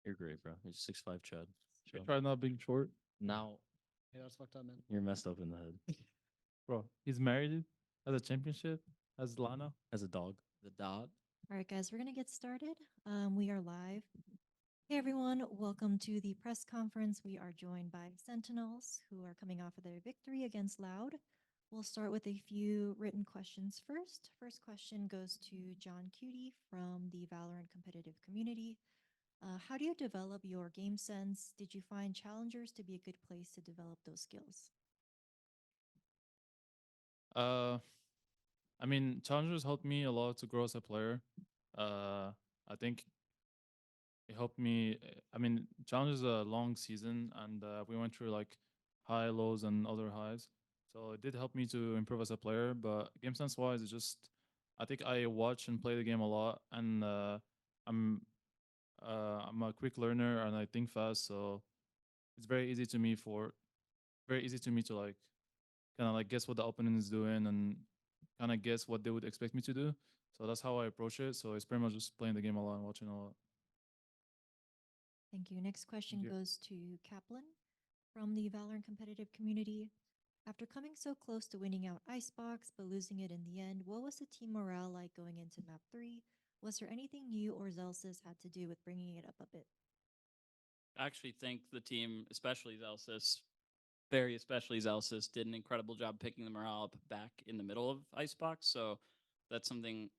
You're great, bro. You're 6'5", Chad. I Chill. tried not being short. Now Yeah, that's fucked up, man. you're messed up in the head Bro, he's married, has a championship, has Lana. as a dog. The dog. All right, guys, we're going to get started. We are live. Hey, everyone. Welcome to the press conference. We are joined by Sentinels, who are coming off of their victory against Loud. We'll start with a few written questions first. First question goes to John Cutie from the Valorant competitive community. How do you develop your game sense? Did you find challengers to be a good place to develop those skills? I mean, challengers helped me a lot to grow as a player. I think it helped me. I mean, challenge is a long season, and we went through like high lows and other highs. So it did help me to improve as a player. But game sense wise, it's just I think I watch and play the game a lot, and I'm I'm a quick learner and I think fast. So it's very easy to me to like kind of like guess what the opponent is doing and kind of guess what they would expect me to do. So that's how I approach it. So it's pretty much just playing the game a lot and watching a lot. Thank you. Next question you. goes to Kaplan from the Valorant competitive community. After coming so close to winning out Icebox but losing it in the end, what was the team morale like going into map 3? Was there anything you or Zelsis had to do with bringing it up a bit? I actually think the team, especially Zelsis, very especially Zelsis, did an incredible job picking the morale up back in the middle of Icebox. So that's something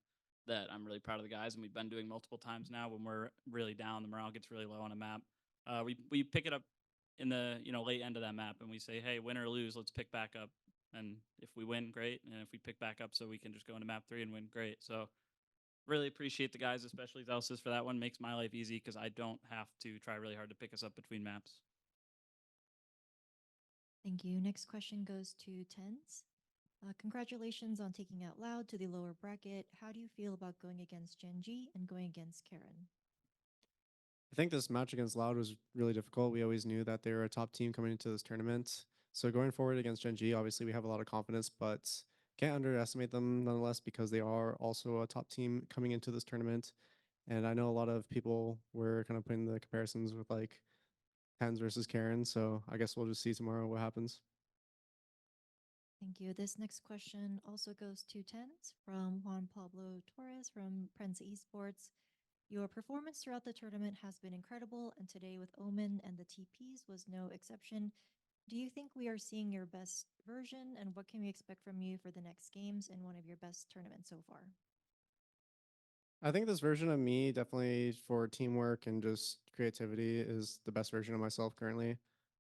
that I'm really proud of the guys, and we've been doing multiple times now. When we're really down, the morale gets really low on a map. We pick it up in the late end of that map, and we say, hey, win or lose, let's pick back up. And if we win, great. And if we pick back up, so we can just go into map 3 and win, great. So really appreciate the guys, especially Zelsis, for that one. Makes my life easy because I don't have to try really hard to pick us up between maps. Thank you. Next question goes to Tens. Congratulations on taking out Loud to the lower bracket. How do you feel about going against Gen G and going against Karen? I think this match against Loud was really difficult. We always knew that they were a top team coming into this tournament. So going forward against Gen G, obviously we have a lot of confidence, but can't underestimate them nonetheless because they are also a top team coming into this tournament. And I know a lot of people were kind of putting the comparisons with like Tens versus Karen. So I guess we'll just see tomorrow what happens. Thank you. This next question also goes to Tens from Juan Pablo Torres from Prensa Esports. Your performance throughout the tournament has been incredible, and today with Omen and the TPs was no exception. Do you think we are seeing your best version, and what can we expect from you for the next games in one of your best tournaments so far? I think this version of me, definitely for teamwork and just creativity, is the best version of myself currently.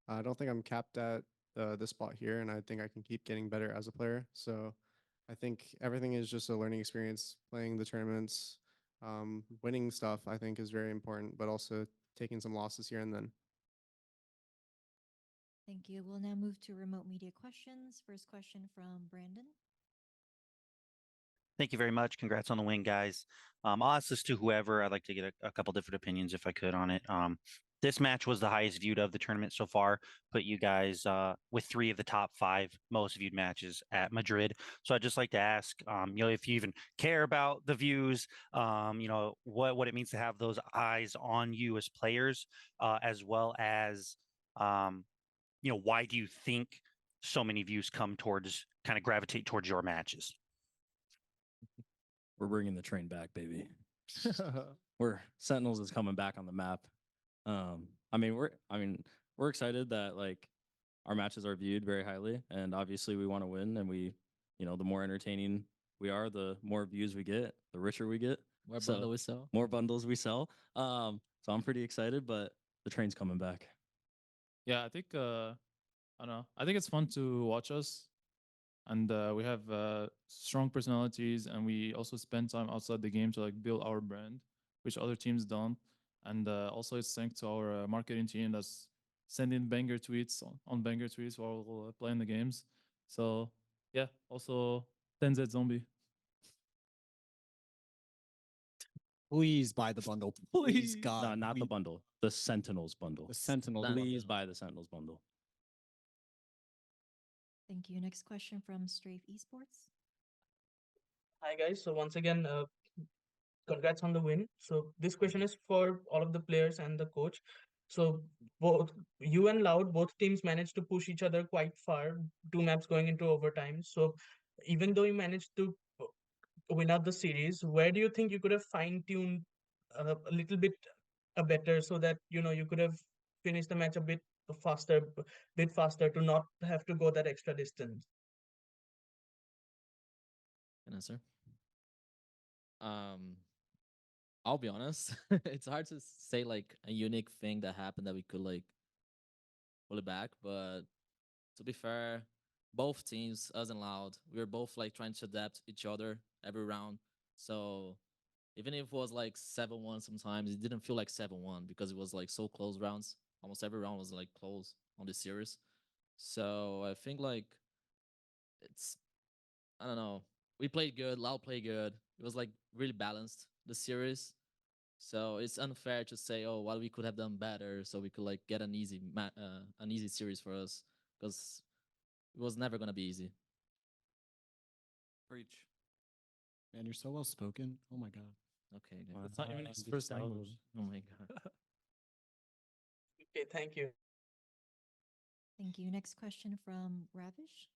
I don't think I'm capped at this spot here, and I think I can keep getting better as a player. So I think everything is just a learning experience. Playing the tournaments, winning stuff, I think is very important, but also taking some losses here and then. Thank you. We'll now move to remote media questions. First question from Brandon. Thank you very much. Congrats on the win, guys. I'll ask this to whoever. I'd like to get a couple different opinions if I could on it. This match was the highest viewed of the tournament so far, put you guys with 3 of the top 5 most viewed matches at Madrid. So I'd just like to ask, if you even care about the views, what it means to have those eyes on you as players, as well as, why do you think so many views kind of gravitate towards your matches? We're bringing the train back, baby. We're Sentinels is coming back on the map. We're excited that like our matches are viewed very highly, and obviously we want to win. And the more entertaining we are, the more views we get, the richer we get. More bundles we sell. More bundles we sell. So I'm pretty excited, but the train's coming back. Yeah, I think I don't know. I think it's fun to watch us, and we have strong personalities, and we also spend time outside the game to like build our brand, which other teams don't. And also it's thanks to our marketing team that's sending banger tweets on banger tweets while playing the games. So yeah, also 10Z Zombie. Please buy the bundle. Please, God. No, not the bundle. The Sentinels bundle. The Sentinels. Please buy the Sentinels bundle. Thank you. Next question from Strafe Esports. Hi guys. So once again, congrats on the win. So this question is for all of the players and the coach. So both you and Loud, both teams managed to push each other quite far, two maps going into overtime. So even though you managed to win out the series, where do you think you could have fine-tuned a little bit better so that you could have finished the match a faster, bit faster to not have to go that extra distance? Can answer. Um, I'll be honest. It's hard to say like a unique thing that happened that we could like pull it back. But to be fair, both teams, us and Loud, we were both like trying to adapt each other every round. So even if it was like 7-1 sometimes, it didn't feel like 7-1 because it was like so close rounds. Almost every round was like close on this series. So I think like it's I don't know. We played good, Loud played good. It was like really balanced the series. So it's unfair to say, oh, well, we could have done better, so we could like get an easy series for us because it was never gonna be easy. Preach. Man, you're so well spoken. Oh my god. Okay, Wow, guys. it's not even his first language. Oh my god. Okay, thank you. Thank you. Next question from Ravish.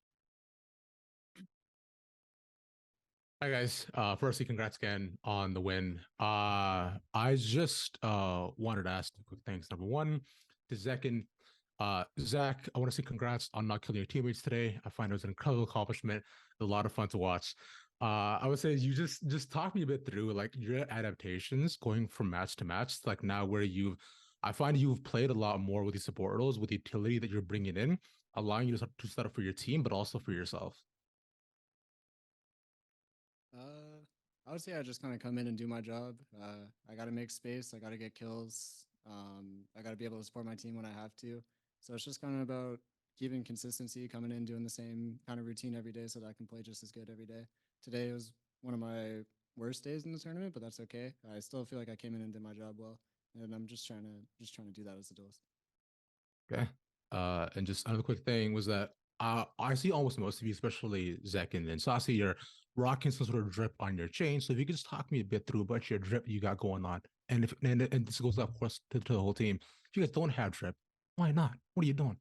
Hi guys. Firstly, congrats again on the win. I just wanted to ask two quick things. Number one, to Zach and Zach, I want to say congrats on not killing your teammates today. I find it was an incredible accomplishment. A lot of fun to watch. I would say you just talk me a bit through like your adaptations going from match to match, like now where I find you've played a lot more with the support roles, with the utility that you're bringing in, allowing you to set up for your team, but also for yourself. I would say I just kind of come in and do my job. I got to make space. I got to get kills. I got to be able to support my team when I have to. So it's just kind of about keeping consistency, coming in, doing the same kind of routine every day so that I can play just as good every day. Today was one of my worst days in the tournament, but that's okay. I still feel like I came in and did my job well, and I'm just trying to do that as a duelist. Okay. And just another quick thing was that I see almost most of you, especially Zek and Saucy, you're rocking some sort of drip on your chain. So if you could just talk me a bit through about your drip you got going on, and and this goes of course to the whole team. If you guys don't have drip, why not? What are you doing?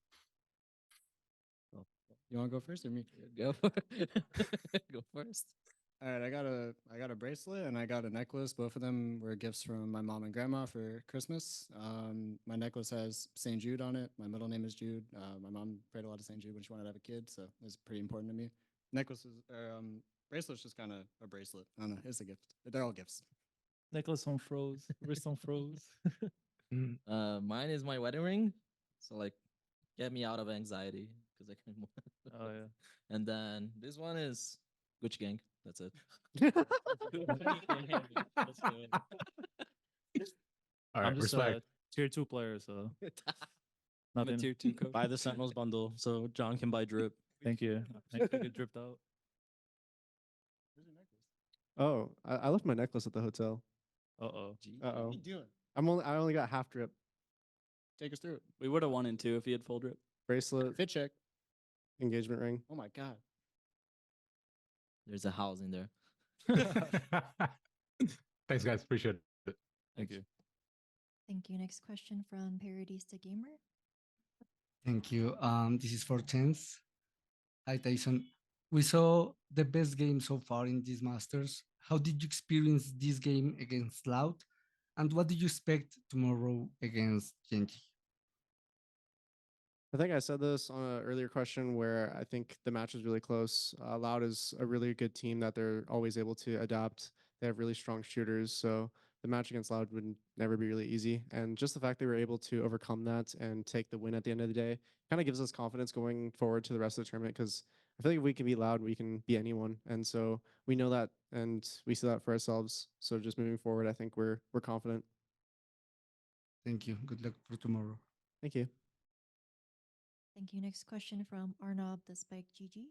You want to go first or me? Go. Go first. All right, I got a bracelet and I got a necklace. Both of them were gifts from my mom and grandma for Christmas. My necklace has St. Jude on it. My middle name is Jude. My mom prayed a lot to St. Jude when she wanted to have a kid, so it's pretty important to me. Necklace is bracelet's just kind of a bracelet. I don't know. It's a gift. They're all gifts. Necklace on froze, wrist on froze. Mine is my wedding ring. So like, get me out of anxiety because I can. Oh yeah. And then this one is Gucci Gang. That's it. All I'm right, just respect. a tier 2 player, so I'm a nothing. tier 2 coach. Buy the Sentinels bundle so John can buy drip. Thank you. I think I get dripped out. Oh, I left my necklace at the hotel. Uh-oh. Uh-oh. doing? I only got half drip. Take us through it. We would have won in two if he had full drip. Bracelet, Fit check. engagement ring. Oh my god. There's a house in there. Thanks, guys. Appreciate it. Thank you. Thank you. Next question from Paradista Gamer. Thank you. This is for Chance. Hi, Tyson. We saw the best game so far in these Masters. How did you experience this game against Loud? And what do you expect tomorrow against Genji? I think I said this on an earlier question where I think the match is really close. Loud is a really good team that they're always able to adapt. They have really strong shooters, so the match against Loud would never be really easy. And just the fact they were able to overcome that and take the win at the end of the day kind of gives us confidence going forward to the rest of the tournament because I feel like if we can beat Loud, we can beat anyone. And so we know that and we see that for ourselves. So just moving forward, I think we're confident. Thank you. Good luck for tomorrow. Thank you. Thank you. Next question from Arnob the Spike GG.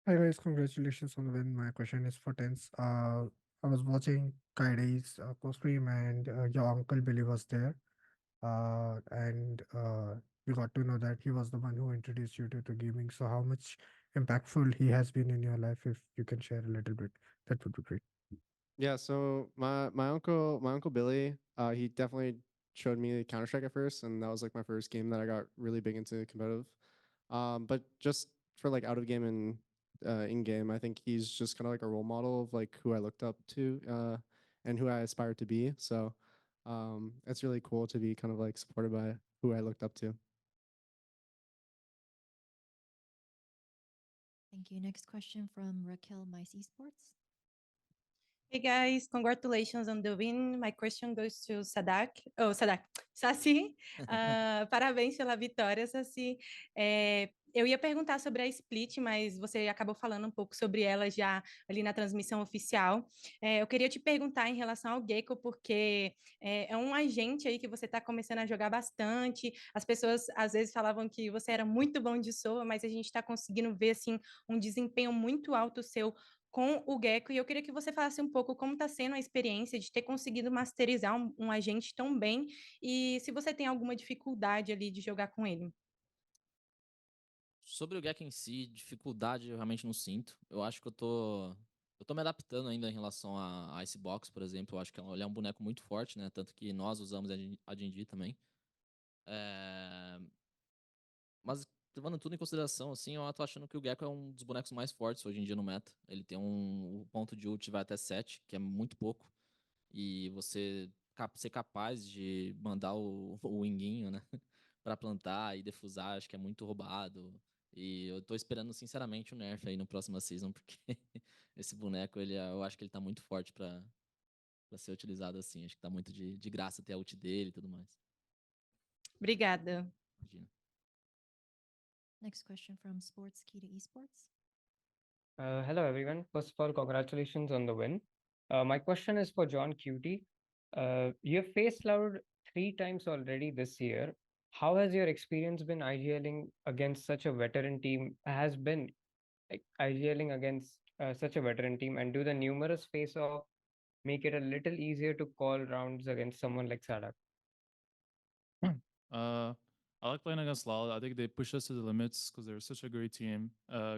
Hi guys, congratulations on the win. My question is for Tens. I was watching Kaide's co-stream and your uncle Billy was there. And we got to know that he was the one who introduced you to gaming. So how much impactful he has been in your life? If you can share a little bit, that would be great. Yeah, so my uncle Billy, he definitely showed me Counter Strike at first, and that was like my first game that I got really big into competitive. But just for like out of game and in game, I think he's just kind of like a role model of like who I looked up to and who I aspired to be. So it's really cool to be kind of like supported by who I looked up to. Thank you. Next question from Raquel Mice Esports. Hey guys, congratulations on the win. My question goes to Sadak. Oh, Sadak. Saci, parabéns pela vitória, Saci. Eu ia perguntar sobre a Split, mas você acabou falando um pouco sobre ela já ali na transmissão oficial. Eu queria te perguntar em relação ao Gecko, porque é um agente aí que você está começando a jogar bastante. As pessoas às vezes falavam que você era muito bom de solo, mas a gente está conseguindo ver assim um desempenho muito alto seu com o Gecko, e eu queria que você falasse um pouco como está sendo a experiência de ter conseguido masterizar um agente tão bem, e se você tem alguma dificuldade ali de jogar com ele. Sobre o Gek em si, dificuldade eu realmente não sinto. Eu acho que eu tô me adaptando ainda em relação a Icebox, por exemplo. Eu acho que ele é um boneco muito forte, né? Tanto que nós usamos a Genji também. Mas levando tudo em consideração, assim, eu tô achando que o Gecko é um dos bonecos mais fortes hoje em dia no meta. Ele tem o ponto de ult vai até 7, que é muito pouco. E você ser capaz de mandar o winguinho, né? Pra plantar e defusar, acho que é muito roubado. E eu tô esperando, sinceramente, o nerf aí no próximo season, porque esse boneco, eu acho que ele tá muito forte pra ser utilizado assim. Acho que tá muito de graça ter a ult dele e tudo mais. Obrigada. Imagina. Next question from Sports Key to Esports. Hello, everyone. First of all, congratulations on the win. My question is for John Cutie. You have faced Loud 3 times already this year. How has your experience been IGLing against such a veteran team? Has been like IGLing against such a veteran team, and do the numerous face-off make it a little easier to call rounds against someone like Sadak? I like playing against Loud. I think they push us to the limits because they're such a great team,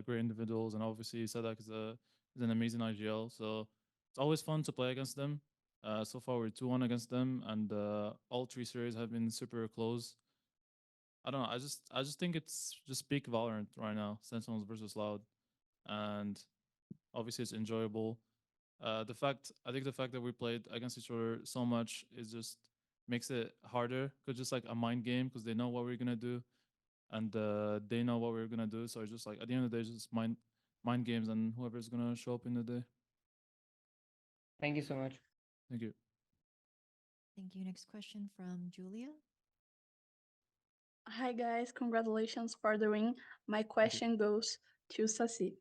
great individuals, and obviously Sadak is an amazing IGL. So it's always fun to play against them. So far we're 2-1 against them, and all 3 series have been super close. I don't know. I just think it's just peak Valorant right now, Sentinels versus Loud, and obviously it's enjoyable. I think the fact that we played against each other so much is just makes it harder, because just like a mind game, because they know what we're gonna do, and they know what we're gonna do. So it's just like at the end of the day, it's just mind games, and whoever's gonna show up in the day. Thank you so much. Thank you. Thank you. Next question from Julia. Hi guys, congratulations for the win. My question goes to Saci.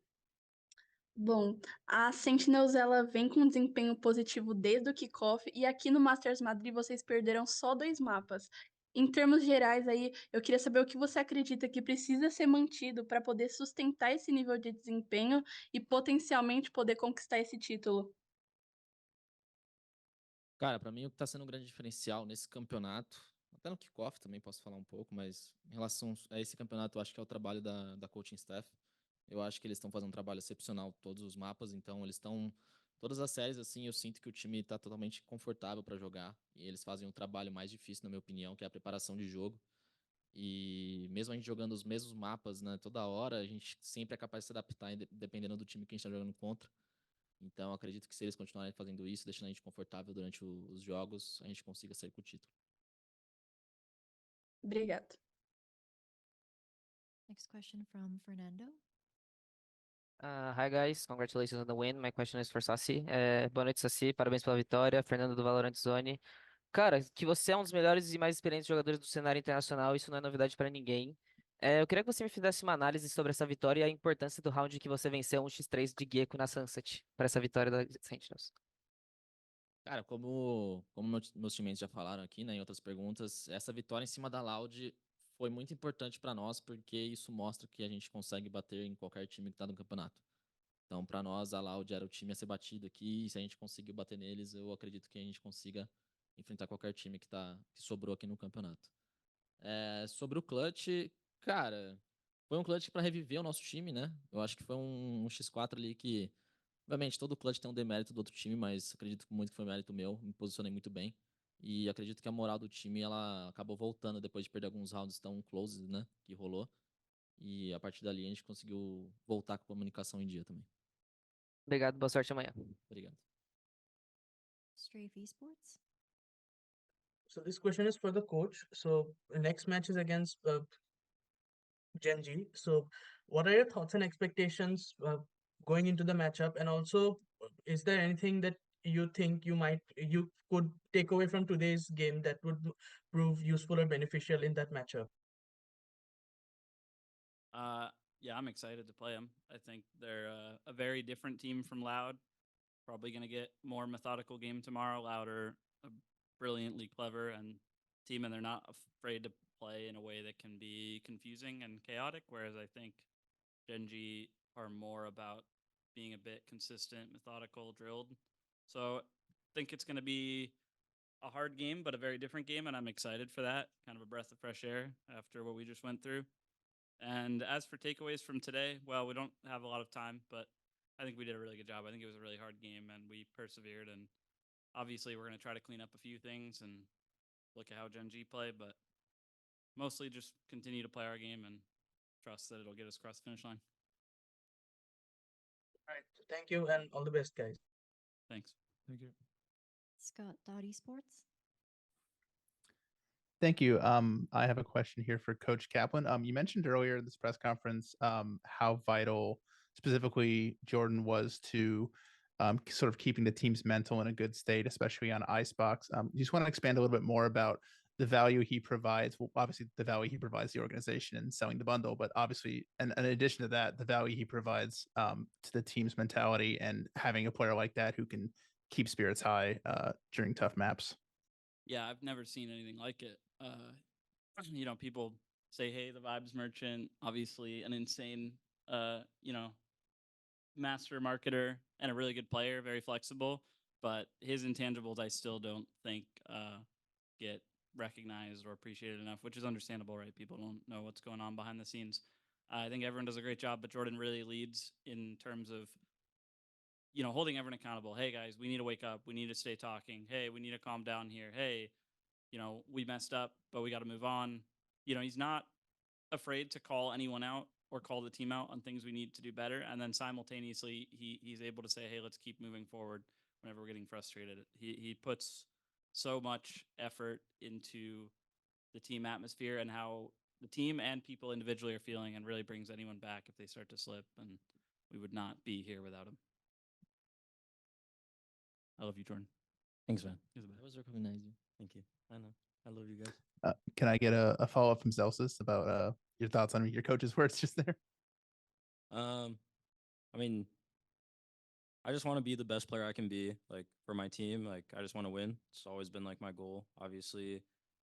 Bom, a Sentinels ela vem com um desempenho positivo desde o kickoff e aqui no Masters Madrid vocês perderam só 2 mapas. Em termos gerais aí, eu queria saber o que você acredita que precisa ser mantido para poder sustentar esse nível de desempenho e potencialmente poder conquistar esse título. Cara, pra mim o que tá sendo um grande diferencial nesse campeonato, até no kickoff também posso falar um pouco, mas em relação a esse campeonato, eu acho que é o trabalho da coaching staff. Eu acho que eles estão fazendo um trabalho excepcional todos os mapas, então eles estão todas as séries assim, eu sinto que o time tá totalmente confortável para jogar e eles fazem um trabalho mais difícil, na minha opinião, que é a preparação de jogo. E mesmo a gente jogando os mesmos mapas, né, toda hora, a gente sempre é capaz de se adaptar dependendo do time que a gente tá jogando contra. Então, acredito que se eles continuarem fazendo isso, deixando a gente confortável durante os jogos, a gente consiga sair com o título. Obrigada. Next question from Fernando. Hi guys, congratulations on the win. My question is for Saci. Boa noite, Saci. Parabéns pela vitória. Fernando do Valorant Zone. Cara, que você é um dos melhores e mais experientes jogadores do cenário internacional, isso não é novidade pra ninguém. Eu queria que você me fizesse uma análise sobre essa vitória e a importância do round que você venceu 1x3 de Gecko na Sunset para essa vitória da Sentinels. Cara, como meus teammates já falaram aqui, né, em outras perguntas, essa vitória em cima da Loud foi muito importante pra nós, porque isso mostra que a gente consegue bater em qualquer time que tá no campeonato. Então, pra nós, a Loud era o time a ser batido aqui, e se a gente conseguiu bater neles, eu acredito que a gente consiga enfrentar qualquer time que sobrou aqui no campeonato. Sobre o clutch, cara, foi um clutch para reviver o nosso time, né? Eu acho que foi um X4 ali que, obviamente, todo clutch tem um demérito do outro time, mas acredito muito que foi mérito meu, me posicionei muito bem. E acredito que a moral do time, ela acabou voltando depois de perder alguns rounds tão close, né? Que rolou. E a partir dali a gente conseguiu voltar com a comunicação em dia também. Obrigado, boa sorte amanhã. Obrigado. Strafe Esports. So this question is for the coach. So the next match is against Gen G. So what are your thoughts and expectations going into the matchup? And also, is there anything that you think you could take away from today's game that would prove useful or beneficial in that matchup? Yeah, I'm excited to play them. I think they're a very different team from Loud. Probably going to get more methodical game tomorrow. Loud are brilliantly clever and team, and they're not afraid to play in a way that can be confusing and chaotic. Whereas I think Gen G are more about being a bit consistent, methodical, drilled. So I think it's going to be a hard game, but a very different game, and I'm excited for that. Kind of a breath of fresh air after what we just went through. And as for takeaways from today, well, we don't have a lot of time, but I think we did a really good job. I think it was a really hard game, and we persevered. And obviously, we're going to try to clean up a few things and look at how Gen G play, but mostly just continue to play our game and trust that it'll get us across the finish line. All right. Thank you, and all the best, guys. Thanks. Thank you. Scott Dot Esports. Thank you. I have a question here for Coach Kaplan. You mentioned earlier in this press conference how vital specifically Jordan was to sort of keeping the team's mental in a good state, especially on Icebox. You just want to expand a little bit more about the value he provides. Well, obviously the value he provides the organization and selling the bundle, but obviously, and in addition to that, the value he provides to the team's mentality and having a player like that who can keep spirits high during tough maps. Yeah, I've never seen anything like it. You know, people say, hey, the Vibes Merchant, obviously an insane, you know, master marketer and a really good player, very flexible. But his intangibles, I still don't think get recognized or appreciated enough, which is understandable, right? People don't know what's going on behind the scenes. I think everyone does a great job, but Jordan really leads in terms of, you know, holding everyone accountable. Hey, guys, we need to wake up. We need to stay talking. Hey, we need to calm down here. Hey, you know, we messed up, but we got to move on. You know, he's not afraid to call anyone out or call the team out on things we need to do better. And then simultaneously, he's able to say, hey, let's keep moving forward whenever we're getting frustrated. He puts so much effort into the team atmosphere and how the team and people individually are feeling, and really brings anyone back if they start to slip. And we would not be here without him. I love you, Jordan. Thanks, man. I was recognizing you. Thank you. I know. I love you guys. Can I get a follow up from Celsius about your thoughts on your coach's words just there? I mean, I just want to be the best player I can be, like for my team. Like I just want to win. It's always been like my goal. Obviously,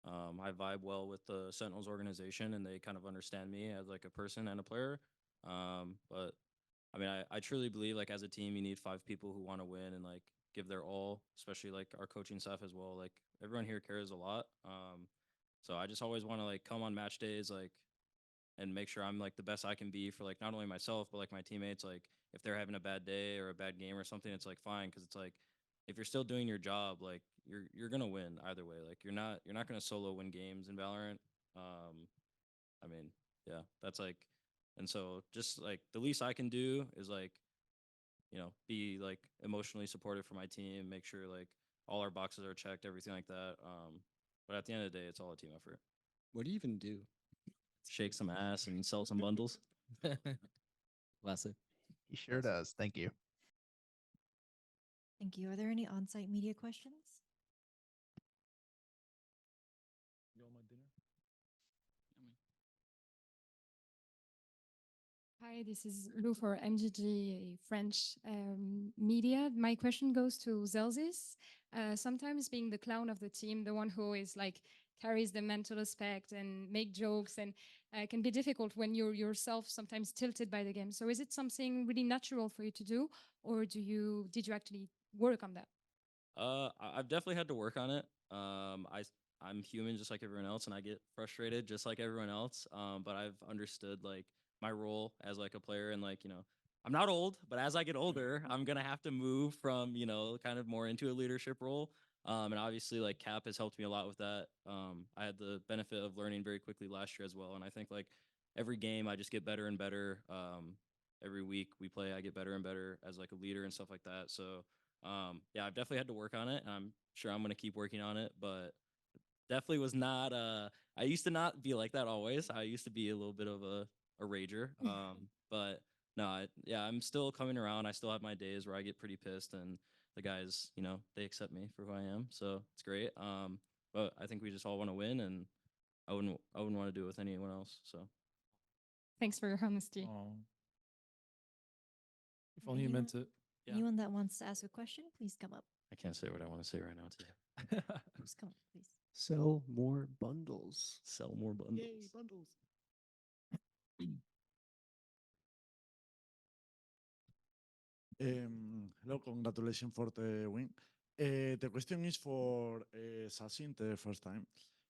I vibe well with the Sentinels organization, and they kind of understand me as like a person and a player. But I mean, I truly believe like as a team, you need 5 people who want to win and like give their all, especially like our coaching staff as well. Like everyone here cares a lot. So I just always want to like come on match days, like, and make sure I'm like the best I can be for like not only myself but like my teammates. Like if they're having a bad day or a bad game or something, it's like fine, because it's like if you're still doing your job, like you're gonna win either way. Like you're not gonna solo win games in Valorant. I mean, yeah, that's like, and so just like the least I can do is like, you know, be like emotionally supportive for my team, make sure like all our boxes are checked, everything like that. But at the end of the day, it's all a team effort. What do you even do? Shake some ass and sell some bundles. Classic. He sure does. Thank you. Thank you. Are there any on-site media questions? You want my dinner? Hi, this is Lou for MGG French media. My question goes to Zelzis. Sometimes being the clown of the team, the one who is like carries the mental aspect and make jokes, and can be difficult when you're yourself sometimes tilted by the game. So is it something really natural for you to do, or did you actually work on that? I've definitely had to work on it. I'm human just like everyone else, and I get frustrated just like everyone else. But I've understood like my role as like a player, and like, you know, I'm not old, but as I get older, I'm gonna have to move from, you know, kind of more into a leadership role. And obviously, like Cap has helped me a lot with that. I had the benefit of learning very quickly last year as well, and I think like every game I just get better and better. Every week we play, I get better and better as like a leader and stuff like that. So yeah, I've definitely had to work on it, and I'm sure I'm gonna keep working on it. But definitely was not. I used to not be like that always. I used to be a little bit of a rager. But no, yeah, I'm still coming around. I still have my days where I get pretty pissed, and the guys, you know, they accept me for who I am. So it's great. But I think we just all want to win, and I wouldn't want to do it with anyone else. So Thanks for your honesty. If only you meant it. Yeah. Anyone that wants to ask a question, please come up. I can't say what I want to say right now today. Just come up, please. Sell more bundles. Sell more bundles. Yay, bundles. Hello, congratulations for the win. The question is for Sassin the first time.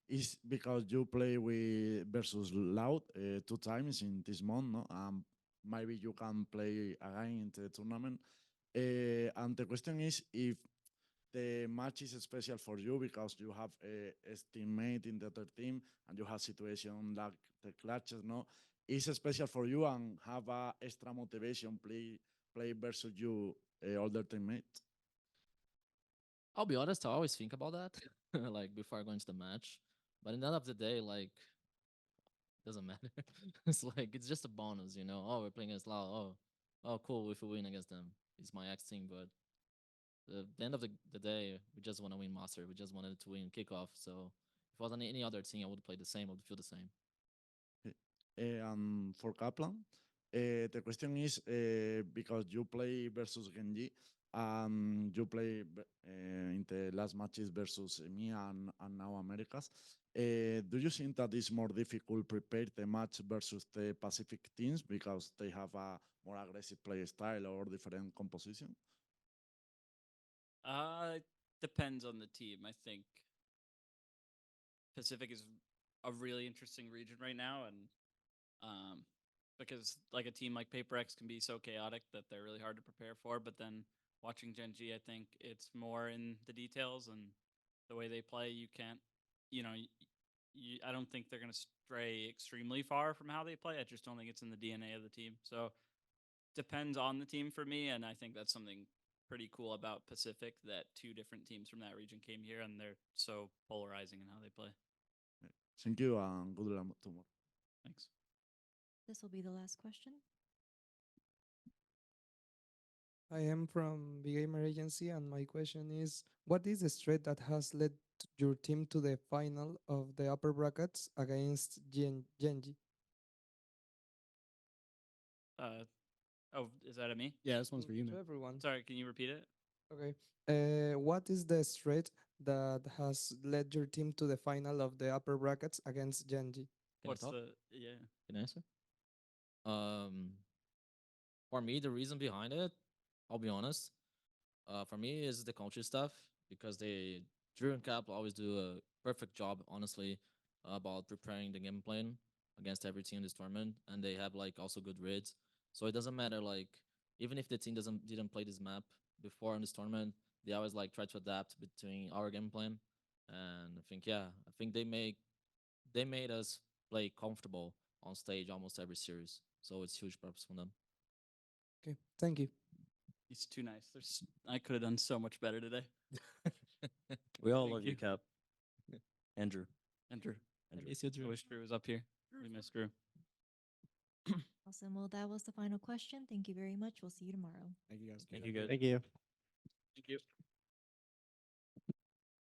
Is because you play with versus Loud 2 times in this month, no? Maybe you can play again in the tournament. And the question is if the match is special for you because you have a teammate in the other team and you have situation like the clutches, no? Is special for you and have a extra motivation play versus you older teammates? I'll be honest, I always think about that, like before I go into the match. But in the end of the day, like, doesn't matter. It's like it's just a bonus, you know. Oh, we're playing against Lao. Oh, cool. If we win against them, it's my ex team. But the end of the day, we just want to win Master. We just wanted to win kickoff. So if it wasn't any other team, I would play the same. I would feel the same. For Kaplan, the question is because you play versus Genji and you play in the last matches versus me and now Americas. Do you think that it's more difficult prepare the match versus the Pacific teams because they have a more aggressive play style or different composition? Depends on the team. I think Pacific is a really interesting region right now, and because like a team like Paper X can be so chaotic that they're really hard to prepare for. But then watching Genji, I think it's more in the details and the way they play. You can't, you know, I don't think they're going to stray extremely far from how they play. I just don't think it's in the DNA of the team. So depends on the team for me, and I think that's something pretty cool about Pacific that 2 different teams from that region came here and they're so polarizing in how they play. Thank you and good luck tomorrow. Thanks. This will be the last question. I am from Big Gamer Agency, and my question is: what is the strat that has led your team to the final of the upper brackets against Genji? Oh, is that at me? Yeah, this one's for you, To man. everyone. Sorry, can you repeat it? Okay. What is the strat that has led your team to the final of the upper brackets against Genji? What's the yeah? Can I answer? For me, the reason behind it, I'll be honest. For me, is the country stuff because Drew and Cap always do a perfect job, honestly, about preparing the game plan against every team in this tournament, and they have like also good reads. So it doesn't matter like even if the team didn't play this map before in this tournament, they always like try to adapt between our game plan, and I think they made us play comfortable on stage almost every series. So it's huge props from them. Okay, thank you. He's too nice. I could have done so much better today. We all Thank love you, Cap. Andrew. Andrew. Andrew. I miss you, Drew. I wish Drew was up here. We miss Drew. Awesome. Well, that was the final question. Thank you very much. We'll see you tomorrow. Thank you guys. Thank you, guys. Thank you. Thank you.